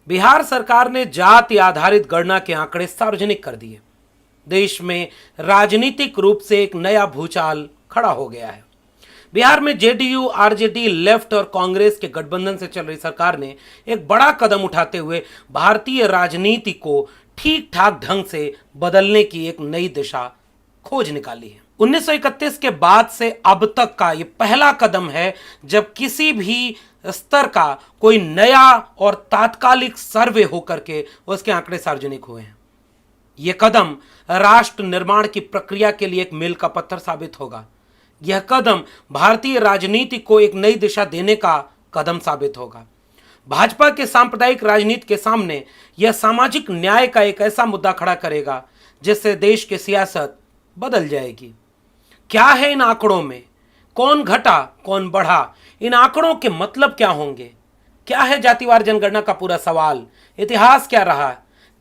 बिहार सरकार ने जाति आधारित गणना के आंकड़े सार्वजनिक कर दिए। देश में राजनीतिक रूप से एक नया भूचाल खड़ा हो गया है। बिहार में जेडीयू, आरजेडी, लेफ्ट और कांग्रेस के गठबंधन से चल रही सरकार ने एक बड़ा कदम उठाते हुए भारतीय राजनीति को ठीक ठाक ढंग से बदलने की एक नई दिशा खोज निकाली है। 1931 के बाद से अब तक का यह पहला कदम है जब किसी भी स्तर का कोई नया और तात्कालिक सर्वे होकर के उसके आंकड़े सार्वजनिक हुए हैं। यह कदम राष्ट्र निर्माण की प्रक्रिया के लिए एक मील का पत्थर साबित होगा। यह कदम भारतीय राजनीति को एक नई दिशा देने का कदम साबित होगा। भाजपा के सांप्रदायिक राजनीति के सामने यह सामाजिक न्याय का एक ऐसा मुद्दा खड़ा करेगा जिससे देश की सियासत बदल जाएगी। क्या है इन आंकड़ों में? कौन घटा, कौन बढ़ा? इन आंकड़ों के मतलब क्या होंगे? क्या है जातिवार जनगणना का पूरा सवाल? इतिहास क्या रहा?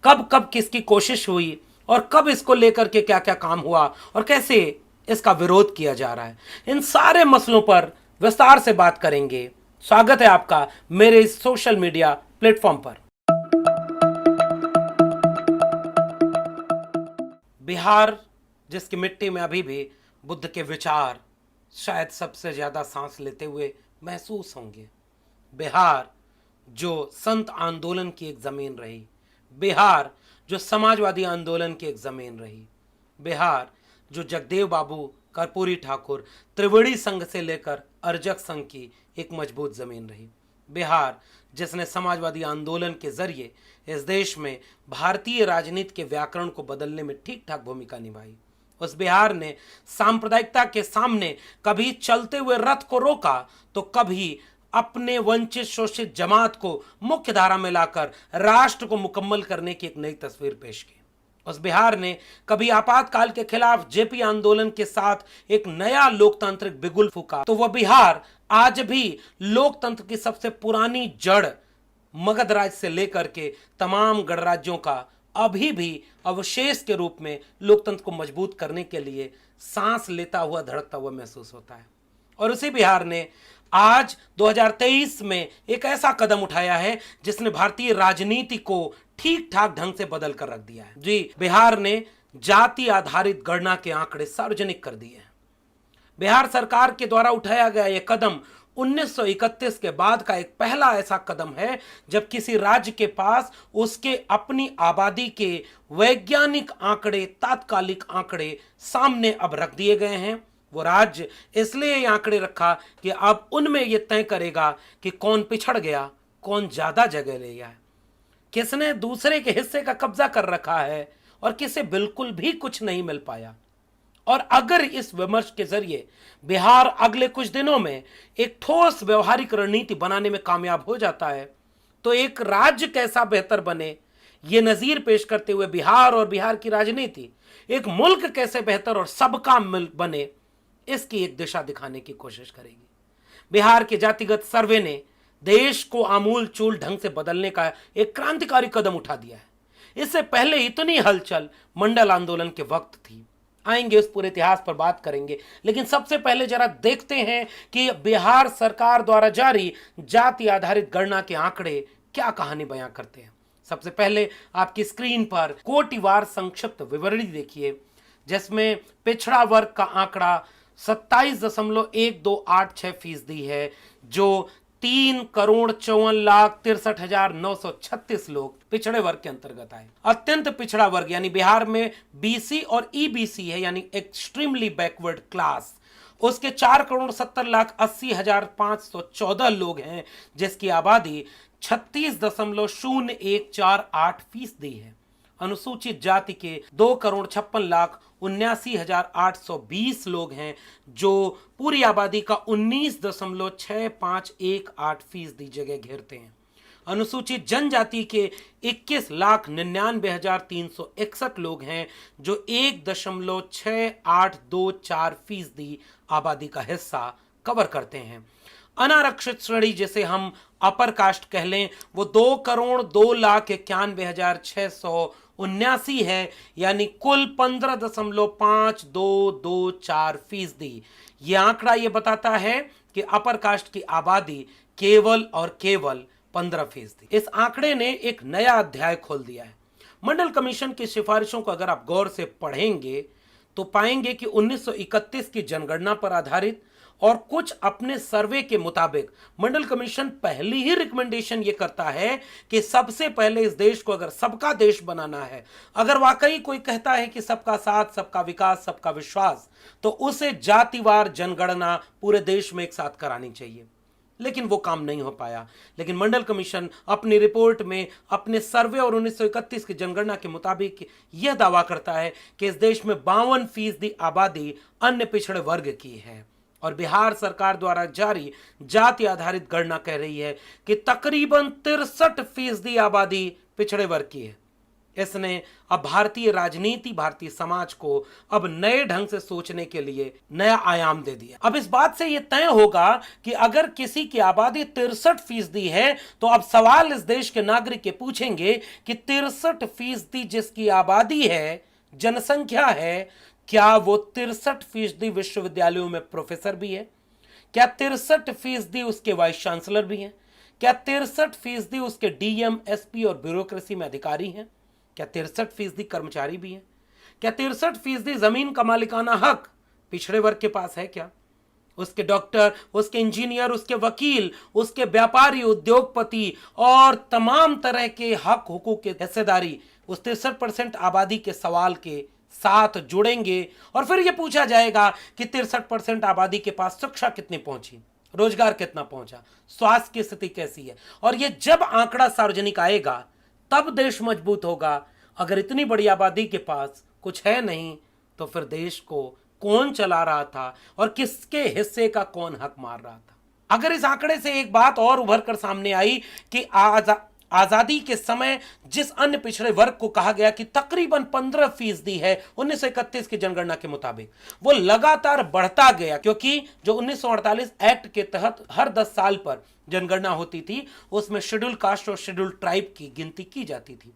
कब कब किसकी कोशिश हुई और कब इसको लेकर के क्या क्या काम हुआ और कैसे इसका विरोध किया जा रहा है? इन सारे मसलों पर विस्तार से बात करेंगे। स्वागत है आपका मेरे इस सोशल मीडिया प्लेटफॉर्म पर। बिहार जिसकी मिट्टी में अभी भी बुद्ध के विचार शायद सबसे ज्यादा सांस लेते हुए महसूस होंगे। बिहार जो संत आंदोलन की एक जमीन रही, बिहार जो समाजवादी आंदोलन की एक जमीन रही, बिहार जो जगदेव बाबू, कर्पूरी ठाकुर, त्रिवेणी संघ से लेकर अर्जक संघ की एक मजबूत जमीन रही, बिहार जिसने समाजवादी आंदोलन के जरिए इस देश में भारतीय राजनीति के व्याकरण को बदलने में ठीक ठाक भूमिका निभाई। उस बिहार ने सांप्रदायिकता के सामने कभी चलते हुए रथ को रोका तो कभी अपने वंचित शोषित जमात को मुख्य धारा में लाकर राष्ट्र को मुकम्मल करने की एक नई तस्वीर पेश की। उस बिहार ने कभी आपातकाल के खिलाफ जेपी आंदोलन के साथ एक नया लोकतांत्रिक बिगुल फूका तो वह बिहार आज भी लोकतंत्र की सबसे पुरानी जड़ मगध राज से लेकर के तमाम गणराज्यों का अभी भी अवशेष के रूप में लोकतंत्र को मजबूत करने के लिए सांस लेता हुआ, धड़कता हुआ महसूस होता है। और उसी बिहार ने आज 2023 में एक ऐसा कदम उठाया है जिसने भारतीय राजनीति को ठीक ठाक ढंग से बदल कर रख दिया है। जी, बिहार ने जाति आधारित गणना के आंकड़े सार्वजनिक कर दिए हैं। बिहार सरकार के द्वारा उठाया गया यह कदम 1931 के बाद का एक पहला ऐसा कदम है जब किसी राज्य के पास उसके अपनी आबादी के वैज्ञानिक आंकड़े, तात्कालिक आंकड़े सामने अब रख दिए गए हैं। वो राज्य इसलिए ये आंकड़े रखा कि अब उनमें यह तय करेगा कि कौन पिछड़ गया, कौन ज्यादा जगह ले गया, किसने दूसरे के हिस्से का कब्जा कर रखा है और किसे बिल्कुल भी कुछ नहीं मिल पाया। और अगर इस विमर्श के जरिए बिहार अगले कुछ दिनों में एक ठोस व्यवहारिक रणनीति बनाने में कामयाब हो जाता है तो एक राज्य कैसा बेहतर बने, यह नजीर पेश करते हुए बिहार और बिहार की राजनीति एक मुल्क कैसे बेहतर और सबका मुल्क बने, इसकी एक दिशा दिखाने की कोशिश करेगी। बिहार के जातिगत सर्वे ने देश को आमूल चूल ढंग से बदलने का एक क्रांतिकारी कदम उठा दिया है। इससे पहले इतनी हलचल मंडल आंदोलन के वक्त थी। आएंगे, उस पूरे इतिहास पर बात करेंगे, लेकिन सबसे पहले जरा देखते हैं कि बिहार सरकार द्वारा जारी जाति आधारित गणना के आंकड़े क्या कहानी बयां करते हैं। सबसे पहले आपकी स्क्रीन पर कोटिवार संक्षिप्त विवरणी देखिए जिसमें पिछड़ा वर्ग का आंकड़ा 27.1286% है जो 3,54,63,936 लोग पिछड़े वर्ग के अंतर्गत आए। अत्यंत पिछड़ा वर्ग यानी बिहार में बीसी और ईबीसी है यानी एक्सट्रीमली बैकवर्ड क्लास, उसके 4,70,80,514 लोग हैं जिसकी आबादी 36.0148% है। अनुसूचित जाति के 2,56,79,820 लोग हैं जो पूरी आबादी का 19.6518% जगह घेरते हैं। अनुसूचित जनजाति के 21,99,361 लोग हैं जो 1.6824% आबादी का हिस्सा कवर करते हैं। अनारक्षित श्रेणी जिसे हम अपर कास्ट कह लें वो 2,02,91,679 है यानी कुल 15.5224%। यह आंकड़ा यह बताता है कि अपर कास्ट की आबादी केवल और केवल 15%। इस आंकड़े ने एक नया अध्याय खोल दिया है। मंडल कमीशन की सिफारिशों को अगर आप गौर से पढ़ेंगे तो पाएंगे कि 1931 की जनगणना पर आधारित और कुछ अपने सर्वे के मुताबिक मंडल कमीशन पहली ही रिकमेंडेशन ये करता है कि सबसे पहले इस देश को अगर सबका देश बनाना है, अगर वाकई कोई कहता है कि सबका साथ, सबका विकास, सबका विश्वास, तो उसे जातिवार जनगणना पूरे देश में एक साथ करानी चाहिए। लेकिन वो काम नहीं हो पाया। लेकिन मंडल कमीशन अपनी रिपोर्ट में अपने सर्वे और 1931 की जनगणना के मुताबिक यह दावा करता है कि इस देश में 52% आबादी अन्य पिछड़े वर्ग की है। और बिहार सरकार द्वारा जारी जाति आधारित गणना कह रही है कि तकरीबन 63% आबादी पिछड़े वर्ग की है। इसने अब भारतीय राजनीति, भारतीय समाज को अब नए ढंग से सोचने के लिए नया आयाम दे दिया। अब इस बात से यह तय होगा कि अगर किसी की आबादी 63% है तो अब सवाल इस देश के नागरिक के पूछेंगे कि 63% जिसकी आबादी है, जनसंख्या है, क्या वो 63% विश्वविद्यालयों में प्रोफेसर भी है? क्या 63% उसके वाइस चांसलर भी हैं? क्या 63% उसके डीएम, एसपी और ब्यूरोक्रेसी में अधिकारी हैं? क्या 63% कर्मचारी भी हैं? क्या 63% जमीन का मालिकाना हक पिछड़े वर्ग के पास है? क्या उसके डॉक्टर, उसके इंजीनियर, उसके वकील, उसके व्यापारी, उद्योगपति और तमाम तरह के हक हुकूक के हिस्सेदारी उस 63% आबादी के सवाल के साथ जुड़ेंगे? और फिर यह पूछा जाएगा कि 63% आबादी के पास शिक्षा कितनी पहुंची, रोजगार कितना पहुंचा, स्वास्थ्य की स्थिति कैसी है? और यह जब आंकड़ा सार्वजनिक आएगा तब देश मजबूत होगा। अगर इतनी बड़ी आबादी के पास कुछ है नहीं तो फिर देश को कौन चला रहा था और किसके हिस्से का कौन हक मार रहा था? अगर इस आंकड़े से एक बात और उभर कर सामने आई कि आजादी के समय जिस अन्य पिछड़े वर्ग को कहा गया कि तकरीबन 15% है 1931 की जनगणना के मुताबिक, वो लगातार बढ़ता गया, क्योंकि जो 1948 एक्ट के तहत हर 10 साल पर जनगणना होती थी उसमें शेड्यूल कास्ट और शेड्यूल ट्राइब की गिनती की जाती थी।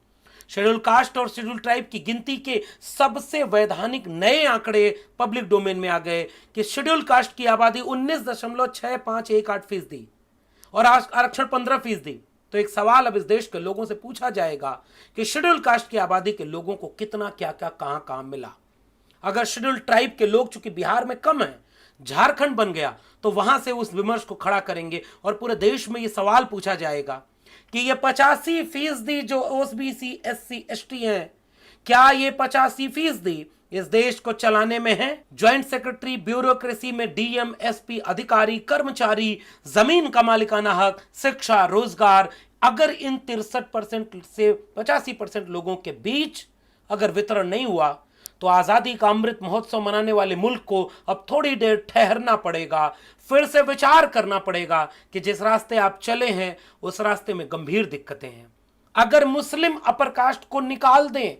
शेड्यूल कास्ट और शेड्यूल ट्राइब की गिनती के सबसे वैधानिक नए आंकड़े पब्लिक डोमेन में आ गए कि शेड्यूल कास्ट की आबादी 19.6518% और आरक्षण 15%। तो एक सवाल अब इस देश के लोगों से पूछा जाएगा कि शेड्यूल कास्ट की आबादी के लोगों को कितना, क्या क्या, कहां कहां मिला। अगर शेड्यूल ट्राइब के लोग चूंकि बिहार में कम है, झारखंड बन गया, तो वहां से उस विमर्श को खड़ा करेंगे और पूरे देश में यह सवाल पूछा जाएगा कि ये 85% जो ओबीसी, एससी, एसटी हैं, क्या ये 85% इस देश को चलाने में है? ज्वाइंट सेक्रेटरी, ब्यूरोक्रेसी में डीएम, एसपी, अधिकारी, कर्मचारी, जमीन का मालिकाना हक, शिक्षा, रोजगार, अगर इन 63% से 85% लोगों के बीच अगर वितरण नहीं हुआ तो आजादी का अमृत महोत्सव मनाने वाले मुल्क को अब थोड़ी देर ठहरना पड़ेगा, फिर से विचार करना पड़ेगा कि जिस रास्ते आप चले हैं उस रास्ते में गंभीर दिक्कतें हैं। अगर मुस्लिम अपर कास्ट को निकाल दें,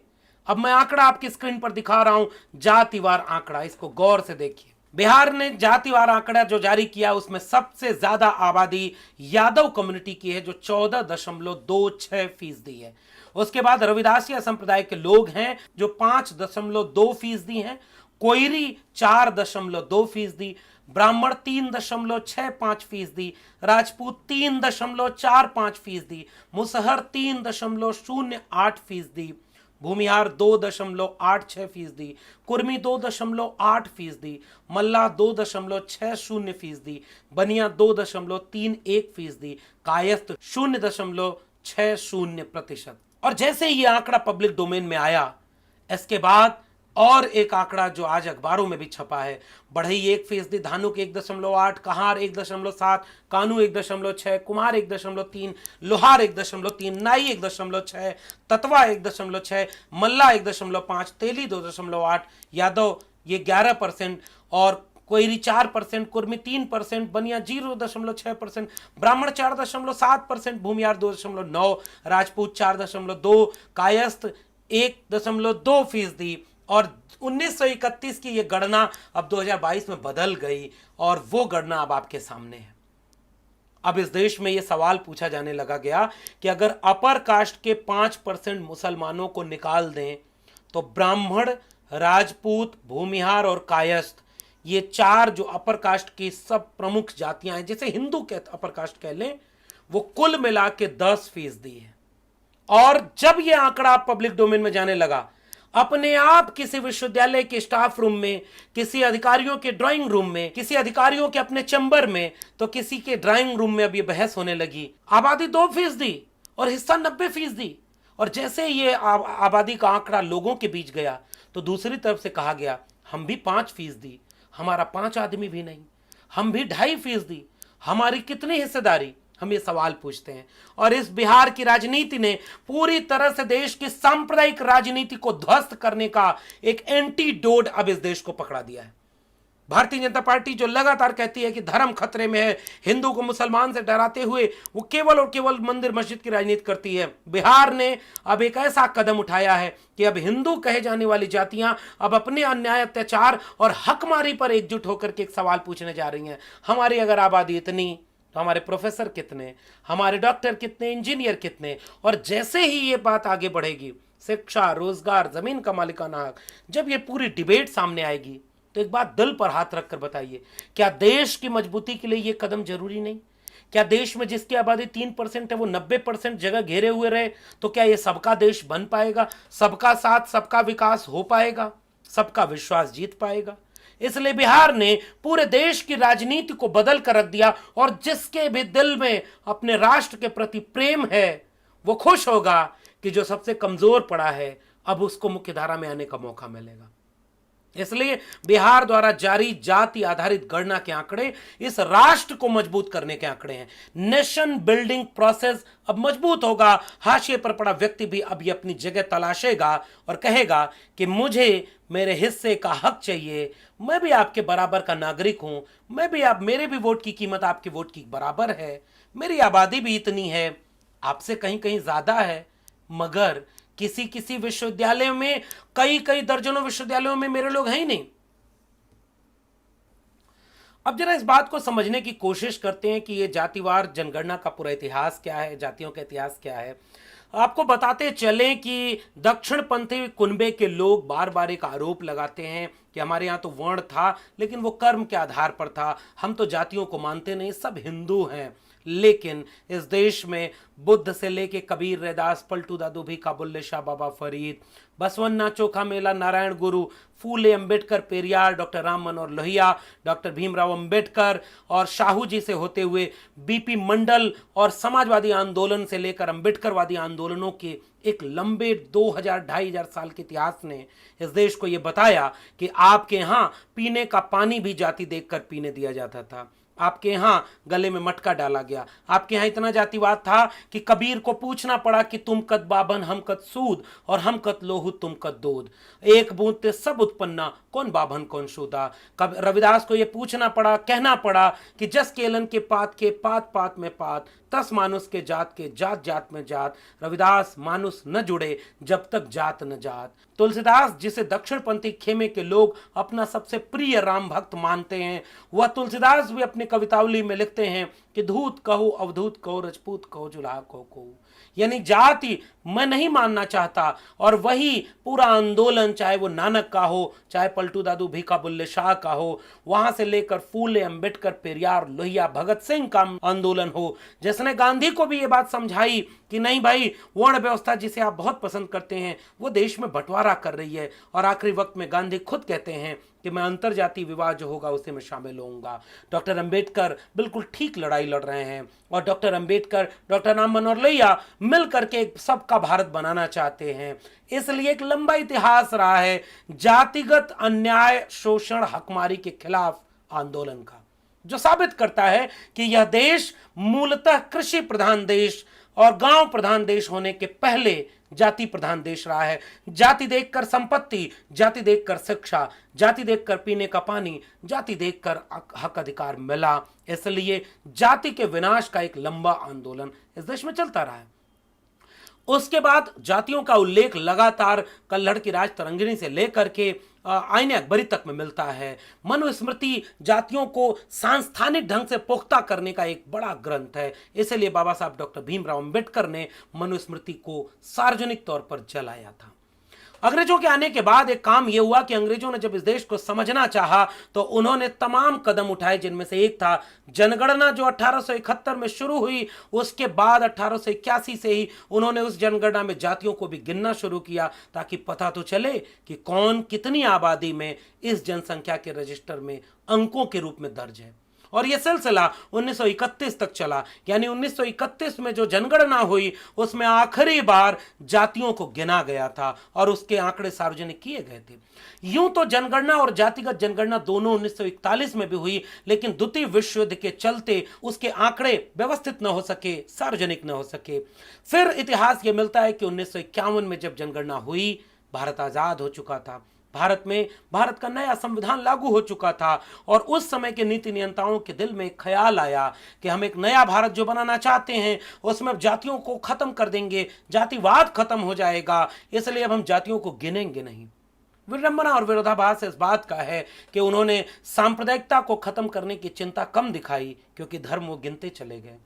अब मैं आंकड़ा आपकी स्क्रीन पर दिखा रहा हूं, जातिवार आंकड़ा, इसको गौर से देखिए। बिहार ने जातिवार आंकड़ा जो जारी किया उसमें सबसे ज्यादा आबादी यादव कम्युनिटी की है जो 14.26% है। उसके बाद रविदासिया संप्रदाय के लोग हैं जो 5.2% हैं, कोयरी 4.2%, ब्राह्मण 3.65%, राजपूत 3.45%, मुसहर 3.08%, भूमिहार 2.86%, कुर्मी 2.8%, मल्ला 2.60%, बनिया 2.31%, कायस्थ 0.60%। और जैसे ये आंकड़ा पब्लिक डोमेन में आया, इसके बाद और एक आंकड़ा जो आज अखबारों में भी छपा है, बढ़ई 1%, धानुक 1.8, कहार 1.7, कानू 1.6, कुमार 1.3, लोहार 1.3, नाई 1.6, ततवा 1.6, मल्ला 1.5, तेली 2.8, यादव ये 11% और कोयरी 4%, कुर्मी 3%, बनिया 0.6%, ब्राह्मण 4.7%, भूमियार 2.9, राजपूत 4.2, कायस्थ 1.2%। और 1931 की ये गणना अब 2022 में बदल गई और वो गणना अब आपके सामने है। अब इस देश में ये सवाल पूछा जाने लगा गया कि अगर अपर कास्ट के 5% मुसलमानों को निकाल दें तो ब्राह्मण, राजपूत, भूमिहार और कायस्थ, ये 4 जो अपर कास्ट की सब प्रमुख जातियां हैं, जैसे हिंदू के अपर कास्ट कह लें, वो कुल मिला के 10% है। और जब ये आंकड़ा पब्लिक डोमेन में जाने लगा, अपने आप किसी विश्वविद्यालय के स्टाफ रूम में, किसी अधिकारियों के ड्राइंग रूम में, किसी अधिकारियों के अपने चैम्बर में, तो किसी के ड्राइंग रूम में अब ये बहस होने लगी। आबादी 2% और हिस्सा 90%। और जैसे ये आबादी का आंकड़ा लोगों के बीच गया, तो दूसरी तरफ से कहा गया हम भी 5%, हमारा 5 आदमी भी नहीं, हम भी 2.5%, हमारी कितनी हिस्सेदारी, हम ये सवाल पूछते हैं। और इस बिहार की राजनीति ने पूरी तरह से देश की सांप्रदायिक राजनीति को ध्वस्त करने का एक एंटीडोट अब इस देश को पकड़ा दिया है। भारतीय जनता पार्टी जो लगातार कहती है कि धर्म खतरे में है, हिंदू को मुसलमान से डराते हुए वो केवल और केवल मंदिर मस्जिद की राजनीति करती है, बिहार ने अब एक ऐसा कदम उठाया है कि अब हिंदू कहे जाने वाली जातियां अब अपने अन्याय, अत्याचार और हकमारी पर एकजुट होकर के एक सवाल पूछने जा रही हैं। हमारी अगर आबादी इतनी, तो हमारे प्रोफेसर कितने, हमारे डॉक्टर कितने, इंजीनियर कितने। और जैसे ही ये बात आगे बढ़ेगी, शिक्षा, रोजगार, जमीन का मालिकाना हक, जब ये पूरी डिबेट सामने आएगी, तो एक बात दिल पर हाथ रखकर बताइए, क्या देश की मजबूती के लिए ये कदम जरूरी नहीं? क्या देश में जिसकी आबादी 3% है वो 90% जगह घेरे हुए रहे, तो क्या ये सबका देश बन पाएगा? सबका साथ, सबका विकास हो पाएगा? सबका विश्वास जीत पाएगा? इसलिए बिहार ने पूरे देश की राजनीति को बदल कर रख दिया। और जिसके भी दिल में अपने राष्ट्र के प्रति प्रेम है, वो खुश होगा कि जो सबसे कमजोर पड़ा है अब उसको मुख्यधारा में आने का मौका मिलेगा। इसलिए बिहार द्वारा जारी जाति आधारित गणना के आंकड़े इस राष्ट्र को मजबूत करने के आंकड़े हैं। नेशन बिल्डिंग प्रोसेस अब मजबूत होगा। हाशिए पर पड़ा व्यक्ति भी अब ये अपनी जगह तलाशेगा और कहेगा कि मुझे मेरे हिस्से का हक चाहिए, मैं भी आपके बराबर का नागरिक हूं, मैं भी आप, मेरे भी वोट की कीमत आपके वोट की बराबर है, मेरी आबादी भी इतनी है, आपसे कहीं कहीं ज्यादा है, मगर किसी किसी विश्वविद्यालयों में, कई कई दर्जनों विश्वविद्यालयों में मेरे लोग हैं ही नहीं। अब जरा इस बात को समझने की कोशिश करते हैं कि ये जातिवार जनगणना का पूरा इतिहास क्या है, जातियों का इतिहास क्या है। आपको बताते चलें कि दक्षिणपंथी कुनबे के लोग बार बार एक आरोप लगाते हैं कि हमारे यहाँ तो वर्ण था, लेकिन वो कर्म के आधार पर था, हम तो जातियों को मानते नहीं, सब हिंदू हैं। लेकिन इस देश में बुद्ध से लेके कबीर, रैदास, पलटू दादू, भीखा, बुल्ले शाह, बाबा फरीद, बसवन्ना, चोखा मेला, नारायण गुरु, फूले अंबेडकर, पेरियार, डॉक्टर राम मनोहर लोहिया, डॉक्टर भीमराव अंबेडकर और शाहू जी से होते हुए बीपी मंडल और समाजवादी आंदोलन से लेकर अंबेडकरवादी आंदोलनों के एक लंबे 2000-2500 साल के इतिहास ने इस देश को यह बताया कि आपके यहाँ पीने का पानी भी जाति देखकर पीने दिया जाता था, आपके यहाँ गले में मटका डाला गया, आपके यहाँ इतना जातिवाद था कि कबीर को पूछना पड़ा कि तुम कद बाबन हम कद सूद और हम कद लोहू तुम कद दूध, एक बूंद ते सब उत्पन्ना कौन बाभन कौन शूदा। कब रविदास को यह पूछना पड़ा, कहना पड़ा कि जस केलन के पात पात में पात, तस मानुष के जात जात में जात, रविदास मानुष न जुड़े जब तक जात न जात। तुलसीदास जिसे दक्षिणपंथी खेमे के लोग अपना सबसे प्रिय राम भक्त मानते हैं, वह तुलसीदास भी अपनी कवितावली में लिखते हैं कि धूत कहो, अवधूत कहो, रजपूत कहो, जुलाहा कहो। यानी जाति मैं नहीं मानना चाहता। और वही पूरा आंदोलन, चाहे वो नानक का हो, चाहे पलटू दादू, भीखा, बुल्ले शाह का हो, वहां से लेकर फूले, अंबेडकर, पेरियार, लोहिया, भगत सिंह का आंदोलन हो, जिसने गांधी को भी ये बात समझाई कि नहीं भाई, वर्ण व्यवस्था जिसे आप बहुत पसंद करते हैं वो देश में बंटवारा कर रही है। और आखिरी वक्त में गांधी खुद कहते हैं कि मैं अंतरजातीय विवाह जो होगा उसे मैं शामिल होऊंगा। डॉक्टर अंबेडकर बिल्कुल ठीक लड़ाई लड़ रहे हैं और डॉक्टर अंबेडकर, डॉक्टर राम मनोहर लोहिया मिल करके सबका भारत बनाना चाहते हैं। इसलिए एक लंबा इतिहास रहा है जातिगत अन्याय, शोषण, हकमारी के खिलाफ आंदोलन का, जो साबित करता है कि यह देश मूलतः कृषि प्रधान देश और गांव प्रधान देश होने के पहले जाति प्रधान देश रहा है। जाति देखकर संपत्ति, जाति देखकर शिक्षा, जाति देखकर पीने का पानी, जाति देखकर हक अधिकार मिला। इसलिए जाति के विनाश का एक लंबा आंदोलन इस देश में चलता रहा है। उसके बाद जातियों का उल्लेख लगातार कल्हड़ की राज तरंगिणी से लेकर के आईने अकबरी तक में मिलता है। मनुस्मृति जातियों को सांस्थानिक ढंग से पुख्ता करने का एक बड़ा ग्रंथ है। इसलिए बाबा साहब डॉक्टर भीमराव अंबेडकर ने मनुस्मृति को सार्वजनिक तौर पर जलाया था। अंग्रेजों के आने के बाद एक काम यह हुआ कि अंग्रेजों ने जब इस देश को समझना चाहा तो उन्होंने तमाम कदम उठाए, जिनमें से एक था जनगणना, जो 1871 में शुरू हुई। उसके बाद 1881 से ही उन्होंने उस जनगणना में जातियों को भी गिनना शुरू किया, ताकि पता तो चले कि कौन कितनी आबादी में इस जनसंख्या के रजिस्टर में अंकों के रूप में दर्ज है। और यह सिलसिला 1931 तक चला, यानी 1931 में जो जनगणना हुई उसमें आखिरी बार जातियों को गिना गया था और उसके आंकड़े सार्वजनिक किए गए थे। यूं तो जनगणना और जातिगत जनगणना दोनों 1941 में भी हुई, लेकिन द्वितीय विश्व युद्ध के चलते उसके आंकड़े व्यवस्थित न हो सके, सार्वजनिक न हो सके। फिर इतिहास यह मिलता है कि 1951 में जब जनगणना हुई, भारत आजाद हो चुका था, भारत का नया संविधान लागू हो चुका था, और उस समय के नीति नियंताओं के दिल में एक ख्याल आया कि हम एक नया भारत जो बनाना चाहते हैं उसमें जातियों को खत्म कर देंगे, जातिवाद खत्म हो जाएगा, इसलिए अब हम जातियों को गिनेंगे नहीं। विडंबना और विरोधाभास इस बात का है कि उन्होंने सांप्रदायिकता को खत्म करने की चिंता कम दिखाई, क्योंकि धर्म वो गिनते चले गए।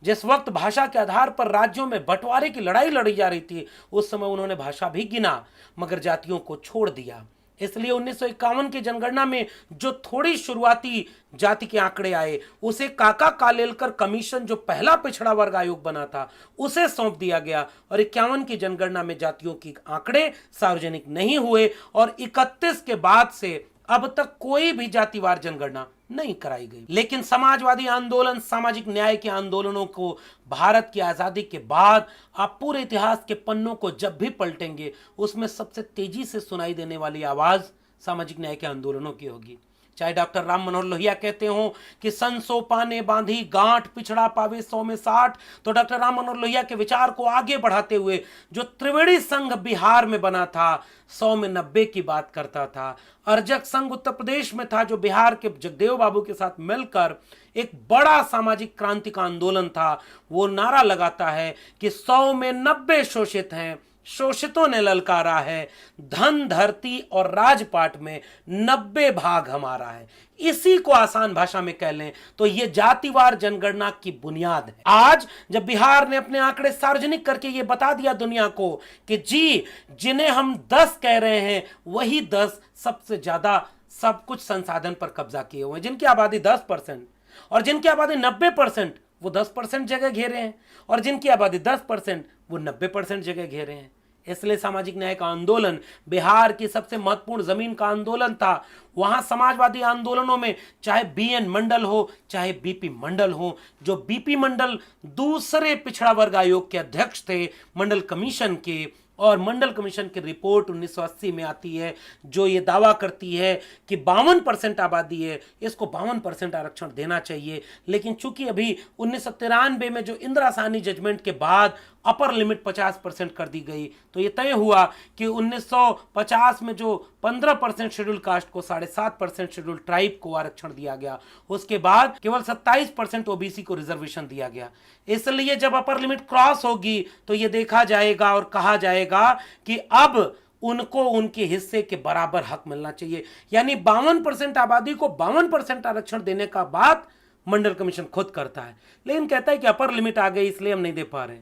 जिस वक्त भाषा के आधार पर राज्यों में बंटवारे की लड़ाई लड़ी जा रही थी, उस समय उन्होंने भाषा भी गिना मगर जातियों को छोड़ दिया। इसलिए 1951 की जनगणना में जो थोड़ी शुरुआती जाति के आंकड़े आए, उसे काका कालेलकर कमीशन, जो पहला पिछड़ा वर्ग आयोग बना था, उसे सौंप दिया गया। और 51 की जनगणना में जातियों के आंकड़े सार्वजनिक नहीं हुए, और 31 के बाद से अब तक कोई भी जातिवार जनगणना नहीं कराई गई। लेकिन समाजवादी आंदोलन, सामाजिक न्याय के आंदोलनों को भारत की आजादी के बाद आप पूरे इतिहास के पन्नों को जब भी पलटेंगे, उसमें सबसे तेजी से सुनाई देने वाली आवाज सामाजिक न्याय के आंदोलनों की होगी। चाहे डॉक्टर राम मनोहर लोहिया कहते हो कि सन सो पाने बांधी गांठ, पिछड़ा पावे 100 में 60, तो डॉक्टर राम मनोहर लोहिया के विचार को आगे बढ़ाते हुए जो त्रिवेणी संघ बिहार में बना था, 100 में 90 की बात करता था। अर्जक संघ उत्तर प्रदेश में था, जो बिहार के जगदेव बाबू के साथ मिलकर एक बड़ा सामाजिक क्रांति का आंदोलन था। वो नारा लगाता है कि 100 में 90 शोषित हैं, शोषितों ने ललकारा है, धन धरती और राजपाट में 90 भाग हमारा है। इसी को आसान भाषा में कह लें तो यह जातिवार जनगणना की बुनियाद है। आज जब बिहार ने अपने आंकड़े सार्वजनिक करके यह बता दिया दुनिया को कि जी, जिन्हें हम 10 कह रहे हैं, वही 10 सबसे ज्यादा सब कुछ संसाधन पर कब्जा किए हुए हैं, जिनकी आबादी 10% और जिनकी आबादी 90%, वो 10% जगह घेरे हैं, और जिनकी आबादी 10% वो 90% जगह घेरे हैं। इसलिए सामाजिक न्याय का आंदोलन बिहार की सबसे महत्वपूर्ण जमीन का आंदोलन था। वहां समाजवादी आंदोलनों में चाहे बीएन मंडल हो, चाहे बीपी मंडल हो, जो बीपी मंडल दूसरे पिछड़ा वर्ग आयोग के अध्यक्ष थे मंडल कमीशन के, और मंडल कमीशन की रिपोर्ट 1980 में आती है जो ये दावा करती है कि 52% आबादी है, इसको 52% आरक्षण देना चाहिए। लेकिन चूंकि अभी 1993 में जो इंदिरा साहनी जजमेंट के बाद अपर लिमिट 50% कर दी गई, तो ये तय हुआ कि 1950 में जो 15% शेड्यूल कास्ट को 7.5% शेड्यूल ट्राइब को आरक्षण दिया गया, उसके बाद केवल 27% ओबीसी को रिजर्वेशन दिया गया। इसलिए जब अपर लिमिट क्रॉस होगी तो ये देखा जाएगा और कहा जाएगा कि अब उनको उनके हिस्से के बराबर हक मिलना चाहिए। यानी 52% आबादी को 52% आरक्षण देने का बात मंडल कमीशन खुद करता है, लेकिन कहता है कि अपर लिमिट आ गई इसलिए हम नहीं दे पा रहे।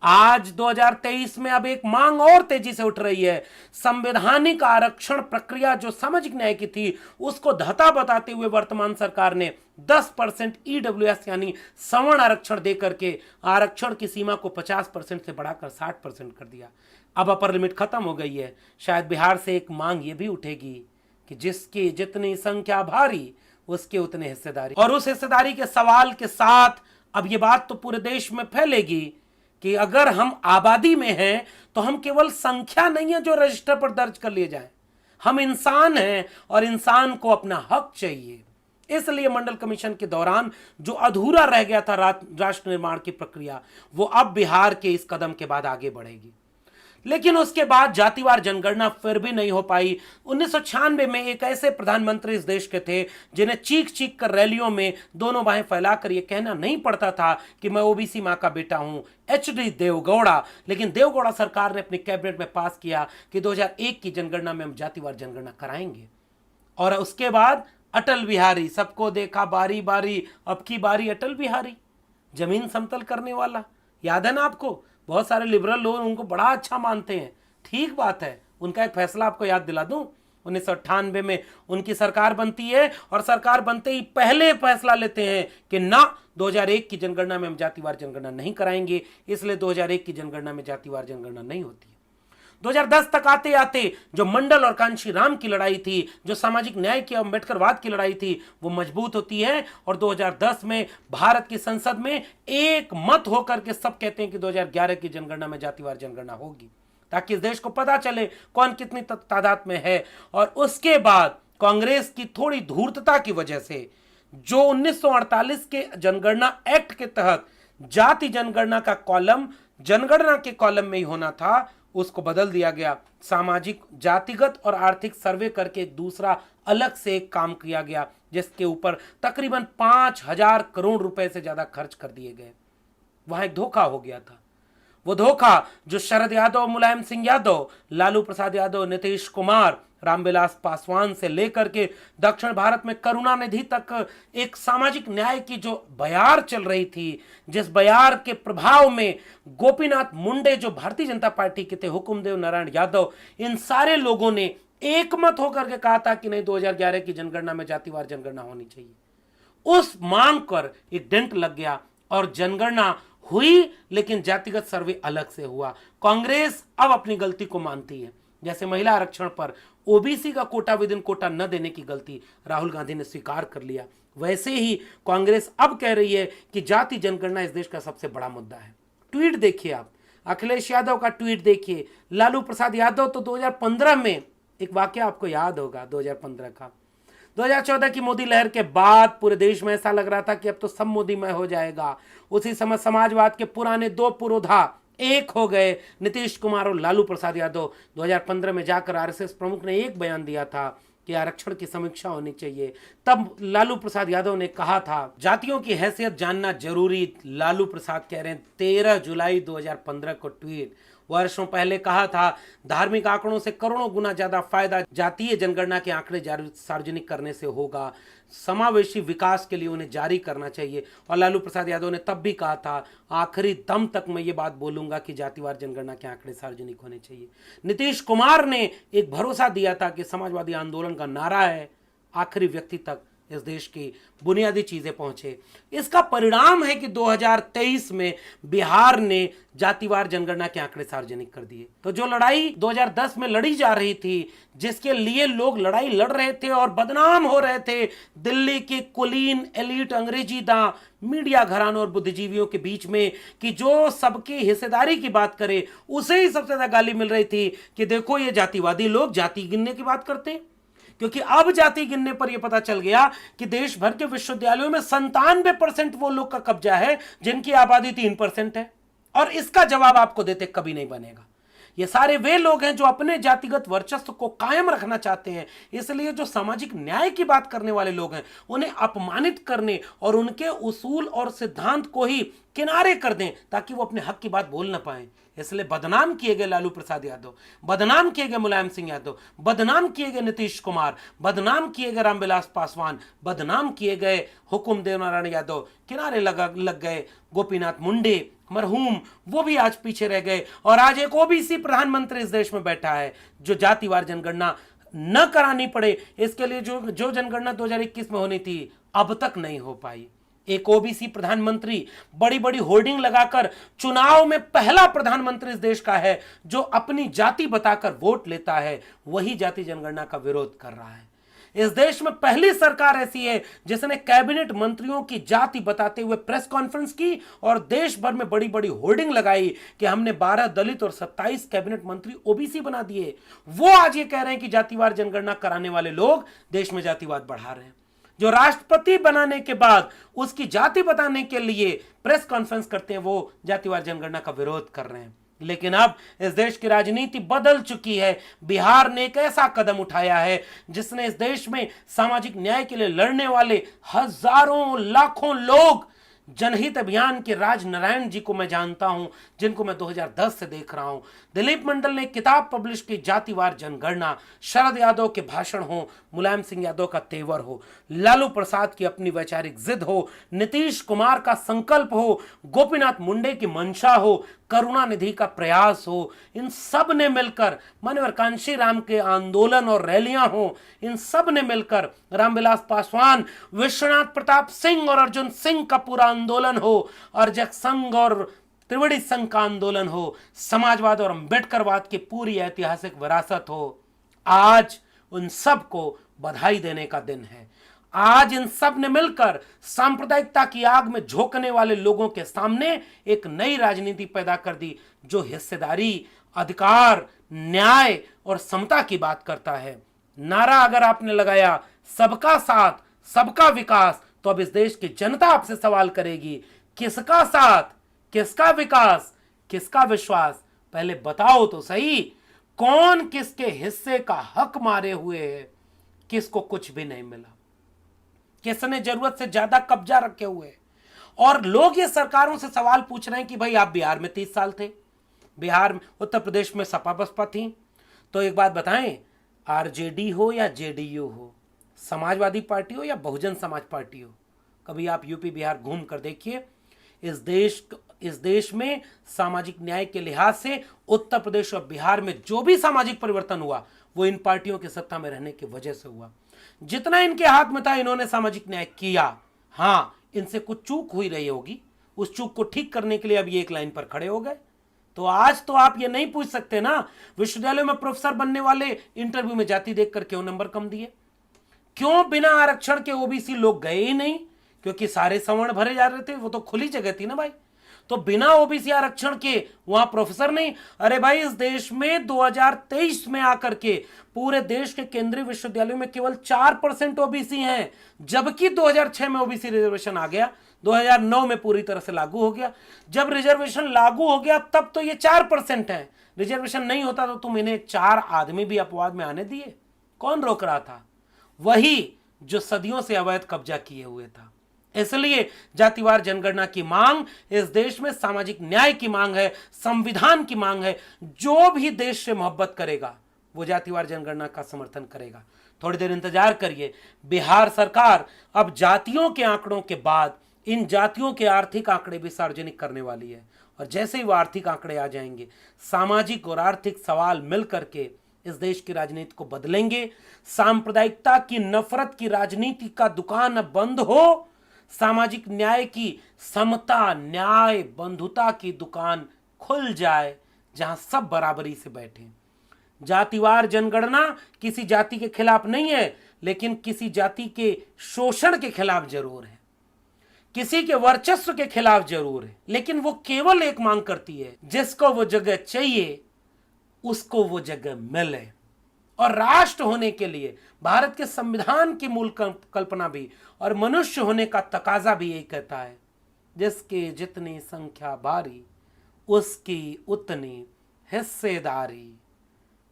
आज 2023 में अब एक मांग और तेजी से उठ रही है। संवैधानिक आरक्षण प्रक्रिया जो सामाजिक न्याय की थी, उसको धता बताते हुए वर्तमान सरकार ने 10% ईडब्ल्यूएस यानी सवर्ण आरक्षण देकर के आरक्षण की सीमा को 50% से बढ़ाकर 60% कर दिया। अब अपर लिमिट खत्म हो गई है। शायद बिहार से एक मांग ये भी उठेगी कि जिसकी जितनी संख्या भारी, उसके उतने हिस्सेदारी, और उस हिस्सेदारी के सवाल के साथ अब ये बात तो पूरे देश में फैलेगी कि अगर हम आबादी में हैं तो हम केवल संख्या नहीं है जो रजिस्टर पर दर्ज कर लिए जाए, हम इंसान हैं और इंसान को अपना हक चाहिए। इसलिए मंडल कमीशन के दौरान जो अधूरा रह गया था राष्ट्र निर्माण की प्रक्रिया, वो अब बिहार के इस कदम के बाद आगे बढ़ेगी। लेकिन उसके बाद जातिवार जनगणना फिर भी नहीं हो पाई। 1996 में एक ऐसे प्रधानमंत्री इस देश के थे जिन्हें चीख चीख कर रैलियों में दोनों बाहें फैलाकर यह कहना नहीं पड़ता था कि मैं ओबीसी मां का बेटा हूं, एचडी देवगौड़ा। लेकिन देवगौड़ा सरकार ने अपनी कैबिनेट में पास किया कि 2001 की जनगणना में हम जातिवार जनगणना कराएंगे। और उसके बाद अटल बिहारी, सबको देखा बारी बारी, अब की बारी अटल बिहारी, जमीन समतल करने वाला, याद है ना आपको? बहुत सारे लिबरल लोग उनको बड़ा अच्छा मानते हैं, ठीक बात है, उनका एक फैसला आपको याद दिला दूं, 1998 में उनकी सरकार बनती है और सरकार बनते ही पहले फैसला लेते हैं कि ना 2001 की जनगणना में हम जातिवार जनगणना नहीं कराएंगे, इसलिए 2001 की जनगणना में जातिवार जनगणना नहीं होती है। 2010 तक आते आते जो मंडल और कांशी राम की लड़ाई थी, जो सामाजिक न्याय की अम्बेडकरवाद की लड़ाई थी, वो मजबूत होती है और 2010 में भारत की संसद में एक मत होकर के सब कहते हैं कि 2011 की जनगणना में जातिवार जनगणना होगी, ताकि इस देश को पता चले कौन कितनी तादाद में है। और उसके बाद कांग्रेस की थोड़ी धूर्तता की वजह से जो 1948 के जनगणना एक्ट के तहत जाति जनगणना का कॉलम जनगणना के कॉलम में ही होना था, उसको बदल दिया गया। सामाजिक जातिगत और आर्थिक सर्वे करके एक दूसरा अलग से एक काम किया गया, जिसके ऊपर तकरीबन 5,000 करोड़ रुपए से ज्यादा खर्च कर दिए गए। वहां एक धोखा हो गया था। वो धोखा जो शरद यादव, मुलायम सिंह यादव, लालू प्रसाद यादव, नीतीश कुमार, रामविलास पासवान से लेकर के दक्षिण भारत में करुणानिधि तक एक सामाजिक न्याय की जो बयार चल रही थी, जिस बयार के प्रभाव में गोपीनाथ मुंडे जो भारतीय जनता पार्टी के थे, हुकुमदेव नारायण यादव, इन सारे लोगों ने एकमत होकर के कहा था कि नहीं 2011 की जनगणना में जातिवार जनगणना होनी चाहिए। उस मांग पर एक डेंट लग गया और जनगणना हुई, लेकिन जातिगत सर्वे अलग से हुआ। कांग्रेस अब अपनी गलती को मानती है। जैसे महिला आरक्षण पर ओबीसी का कोटा विद इन कोटा न देने की गलती राहुल गांधी ने स्वीकार कर लिया, वैसे ही कांग्रेस अब कह रही है कि जाति जनगणना इस देश का सबसे बड़ा मुद्दा है। ट्वीट देखिए आप, अखिलेश यादव का ट्वीट देखिए, लालू प्रसाद यादव तो 2015 में, एक वाकया आपको याद होगा 2015 का, 2014 की मोदी लहर के बाद पूरे देश में ऐसा लग रहा था कि अब तो सब मोदीमय हो जाएगा। उसी समय समाजवाद के पुराने दो पुरोधा एक हो गए, नीतीश कुमार और लालू प्रसाद यादव। 2015 में जाकर आरएसएस प्रमुख ने एक बयान दिया था कि आरक्षण की समीक्षा होनी चाहिए। तब लालू प्रसाद यादव ने कहा था जातियों की हैसियत जानना जरूरी। लालू प्रसाद कह रहे हैं 13 जुलाई 2015 को ट्वीट, वर्षों पहले कहा था धार्मिक आंकड़ों से करोड़ों गुना ज्यादा फायदा जातीय जनगणना के आंकड़े सार्वजनिक करने से होगा। समावेशी विकास के लिए उन्हें जारी करना चाहिए। और लालू प्रसाद यादव ने तब भी कहा था आखिरी दम तक मैं ये बात बोलूंगा कि जातिवार जनगणना के आंकड़े सार्वजनिक होने चाहिए। नीतीश कुमार ने एक भरोसा दिया था कि समाजवादी आंदोलन का नारा है आखिरी व्यक्ति तक इस देश की बुनियादी चीजें पहुंचे। इसका परिणाम है कि 2023 में बिहार ने जातिवार जनगणना के आंकड़े सार्वजनिक कर दिए। तो जो लड़ाई 2010 में लड़ी जा रही थी, जिसके लिए लोग लड़ाई लड़ रहे थे और बदनाम हो रहे थे दिल्ली के कुलीन एलीट अंग्रेजी दां मीडिया घरानों और बुद्धिजीवियों के बीच में, कि जो सबकी हिस्सेदारी की बात करे उसे ही सबसे ज्यादा गाली मिल रही थी कि देखो ये जातिवादी लोग जाति गिनने की बात करते हैं। क्योंकि अब जाति गिनने पर यह पता चल गया कि देश भर के विश्वविद्यालयों में 97% वो लोग का कब्जा है जिनकी आबादी 3% है, और इसका जवाब आपको देते कभी नहीं बनेगा। ये सारे वे लोग हैं जो अपने जातिगत वर्चस्व को कायम रखना चाहते हैं। इसलिए जो सामाजिक न्याय की बात करने वाले लोग हैं उन्हें अपमानित करने और उनके उसूल और सिद्धांत को ही किनारे कर दें ताकि वो अपने हक की बात बोल ना पाए। इसलिए बदनाम किए गए लालू प्रसाद यादव, बदनाम किए गए मुलायम सिंह यादव, बदनाम किए गए नीतीश कुमार, बदनाम किए गए रामविलास पासवान, बदनाम किए गए हुकुमदेव नारायण यादव, किनारे लग गए गोपीनाथ मुंडे मरहूम, वो भी आज पीछे रह गए। और आज एक ओबीसी प्रधानमंत्री इस देश में बैठा है जो जातिवार जनगणना न करानी पड़े इसके लिए जो जनगणना 2021 में होनी थी अब तक नहीं हो पाई। एक ओबीसी प्रधानमंत्री बड़ी बड़ी होर्डिंग लगाकर चुनाव में पहला प्रधानमंत्री इस देश का है जो अपनी जाति बताकर वोट लेता है, वही जाति जनगणना का विरोध कर रहा है। इस देश में पहली सरकार ऐसी है जिसने कैबिनेट मंत्रियों की जाति बताते हुए प्रेस कॉन्फ्रेंस की और देश भर में बड़ी बड़ी होर्डिंग लगाई कि हमने 12 दलित और 27 कैबिनेट मंत्री ओबीसी बना दिए। वो आज ये कह रहे हैं कि जातिवार जनगणना कराने वाले लोग देश में जातिवाद बढ़ा रहे हैं। जो राष्ट्रपति बनाने के बाद उसकी जाति बताने के लिए प्रेस कॉन्फ्रेंस करते हैं वो जातिवार जनगणना का विरोध कर रहे हैं। लेकिन अब इस देश की राजनीति बदल चुकी है। बिहार ने एक ऐसा कदम उठाया है जिसने इस देश में सामाजिक न्याय के लिए लड़ने वाले हजारों लाखों लोग, जनहित अभियान के राज नारायण जी को मैं जानता हूं जिनको मैं 2010 से देख रहा हूं। दिलीप मंडल ने किताब पब्लिश की जातिवार जनगणना, शरद यादव के भाषण हो, मुलायम सिंह यादव का तेवर हो, लालू प्रसाद की अपनी वैचारिक जिद हो, नीतीश कुमार का संकल्प हो, गोपीनाथ मुंडे की मंशा हो, करुणानिधि का प्रयास हो, इन सब ने मिलकर, माननीय कांशीराम के आंदोलन और रैलियां हो, इन सब ने मिलकर, रामविलास पासवान, विश्वनाथ प्रताप सिंह और अर्जुन सिंह का पूरा आंदोलन हो, और जगसंघ और त्रिवेणी संघ का आंदोलन हो, समाजवाद और अंबेडकरवाद की पूरी ऐतिहासिक विरासत हो, आज उन सब को बधाई देने का दिन है। आज इन सब ने मिलकर सांप्रदायिकता की आग में झोंकने वाले लोगों के सामने एक नई राजनीति पैदा कर दी, जो हिस्सेदारी, अधिकार, न्याय और समता की बात करता है। नारा अगर आपने लगाया सबका साथ, सबका विकास, तो अब इस देश की जनता आपसे सवाल करेगी, किसका साथ, किसका विकास, किसका विश्वास? पहले बताओ तो सही, कौन किसके हिस्से का हक मारे हुए है? किसको कुछ भी नहीं मिला? किसने जरूरत से ज्यादा कब्जा रखे हुए? और लोग ये सरकारों से सवाल पूछ रहे हैं कि भाई आप बिहार में 30 साल थे, बिहार में, उत्तर प्रदेश में सपा बसपा थी, तो एक बात बताएं, आरजेडी हो या जेडीयू हो, समाजवादी पार्टी हो या बहुजन समाज पार्टी हो, कभी आप यूपी बिहार घूम कर देखिए, इस देश में सामाजिक न्याय के लिहाज से उत्तर प्रदेश और बिहार में जो भी सामाजिक परिवर्तन हुआ वो इन पार्टियों के सत्ता में रहने की वजह से हुआ। जितना इनके हाथ में था इन्होंने सामाजिक न्याय किया। हां, इनसे कुछ चूक हुई रही होगी, उस चूक को ठीक करने के लिए अब ये एक लाइन पर खड़े हो गए। तो आज तो आप ये नहीं पूछ सकते ना, विश्वविद्यालय में प्रोफेसर बनने वाले इंटरव्यू में जाति देखकर क्यों नंबर कम दिए, क्यों बिना आरक्षण के ओबीसी लोग गए ही नहीं, क्योंकि सारे सवर्ण भरे जा रहे थे, वो तो खुली जगह थी ना भाई। तो बिना ओबीसी आरक्षण के वहां प्रोफेसर नहीं। अरे भाई, इस देश में 2023 में आकर के पूरे देश के केंद्रीय विश्वविद्यालयों में केवल 4% ओबीसी हैं, जबकि 2006 में ओबीसी रिजर्वेशन आ गया, 2009 में पूरी तरह से लागू हो गया। जब रिजर्वेशन लागू हो गया तब तो ये 4% है, रिजर्वेशन नहीं होता तो तुम इन्हें 4 आदमी भी अपवाद में आने दिए? कौन रोक रहा था? वही जो सदियों से अवैध कब्जा किए हुए था। इसलिए जातिवार जनगणना की मांग इस देश में सामाजिक न्याय की मांग है, संविधान की मांग है। जो भी देश से मोहब्बत करेगा वो जातिवार जनगणना का समर्थन करेगा। थोड़ी देर इंतजार करिए, बिहार सरकार अब जातियों के आंकड़ों के बाद इन जातियों के आर्थिक आंकड़े भी सार्वजनिक करने वाली है, और जैसे ही वो आर्थिक आंकड़े आ जाएंगे, सामाजिक और आर्थिक सवाल मिल करके इस देश की राजनीति को बदलेंगे। सांप्रदायिकता की, नफरत की राजनीति का दुकान अब बंद हो, सामाजिक न्याय की, समता, न्याय, बंधुता की दुकान खुल जाए, जहां सब बराबरी से बैठे। जातिवार जनगणना किसी जाति के खिलाफ नहीं है, लेकिन किसी जाति के शोषण के खिलाफ जरूर है, किसी के वर्चस्व के खिलाफ जरूर है। लेकिन वो केवल एक मांग करती है, जिसको वो जगह चाहिए उसको वो जगह मिले। और राष्ट्र होने के लिए भारत के संविधान की मूल कल्पना भी और मनुष्य होने का तकाजा भी यही कहता है, जिसकी जितनी संख्या भारी उसकी उतनी हिस्सेदारी।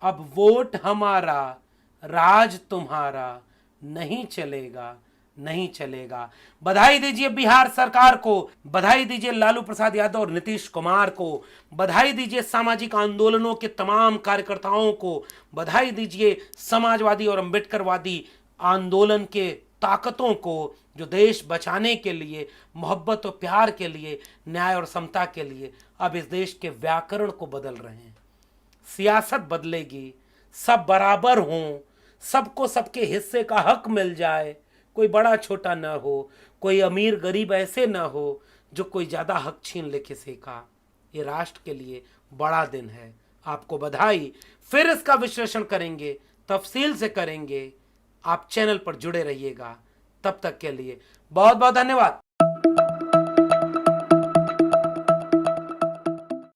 अब वोट हमारा, राज तुम्हारा, नहीं चलेगा, नहीं चलेगा। बधाई दीजिए बिहार सरकार को, बधाई दीजिए लालू प्रसाद यादव और नीतीश कुमार को, बधाई दीजिए सामाजिक आंदोलनों के तमाम कार्यकर्ताओं को, बधाई दीजिए समाजवादी और अंबेडकरवादी आंदोलन के ताकतों को, जो देश बचाने के लिए, मोहब्बत और प्यार के लिए, न्याय और समता के लिए अब इस देश के व्याकरण को बदल रहे हैं। सियासत बदलेगी, सब बराबर हों, सबको सबके हिस्से का हक मिल जाए, कोई बड़ा छोटा ना हो, कोई अमीर गरीब ऐसे ना हो जो कोई ज़्यादा हक छीन ले किसी का। ये राष्ट्र के लिए बड़ा दिन है। आपको बधाई। फिर इसका विश्लेषण करेंगे, तफसील से करेंगे। आप चैनल पर जुड़े रहिएगा। तब तक के लिए बहुत बहुत धन्यवाद।